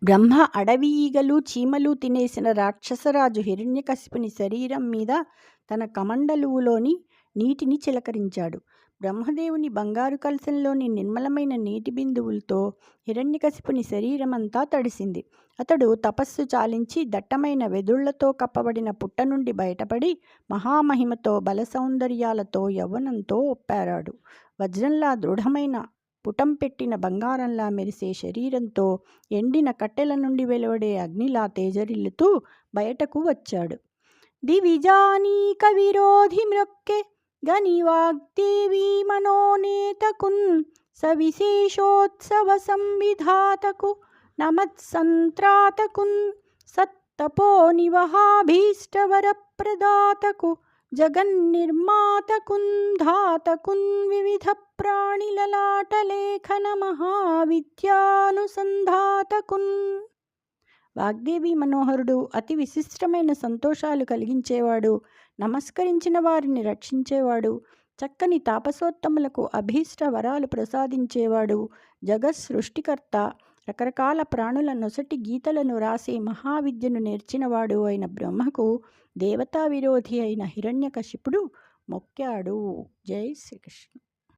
బ్రహ్మ అడవి ఈగలు చీమలు తినేసిన రాక్షసరాజు హిరణ్యకశిపుని శరీరం మీద తన కమండలువులోని నీటిని చిలకరించాడు. బ్రహ్మదేవుని బంగారు కలశంలోని నిర్మలమైన నీటి బిందువులతో హిరణ్యకశిపుని శరీరమంతా తడిసింది. అతడు తపస్సు చాలించి దట్టమైన వెదుళ్లతో కప్పబడిన పుట్ట నుండి బయటపడి మహామహిమతో బలసౌందర్యాలతో యవ్వనంతో ఒప్పారాడు. వజ్రంలా దృఢమైన పుటం పెట్టిన బంగారంలా మెరిసే శరీరంతో ఎండిన కట్టెల నుండి వెలువడే అగ్నిలా తేజరిల్లుతూ బయటకు వచ్చాడు. దివిజానీక విరోధి మ్రొక్కె గనివాగ్దేవీ మనోనేతకున్ సవిశేషోత్సవ సంవిధాతకు నమత్సంత్రాతకున్ సత్తపో నివహాభీష్టవరప్రదాతకు జగన్నిర్మాతకున్ ధాతకున్ వివిధ ప్రాణిలలాటలేఖన మహావిద్యానుసంధాతకున్. వాగ్దేవి మనోహరుడు, అతి విశిష్టమైన సంతోషాలు కలిగించేవాడు, నమస్కరించిన వారిని రక్షించేవాడు, చక్కని తాపసోత్తములకు అభీష్ట వరాలు ప్రసాదించేవాడు, జగత్ సృష్టికర్త, రకరకాల ప్రాణుల నొసటి గీతలను రాసే మహావిద్యను నేర్చినవాడు అయిన బ్రహ్మకు దేవతా విరోధి అయిన హిరణ్యకశిపుడు మొక్కాడు. జై శ్రీకృష్ణ.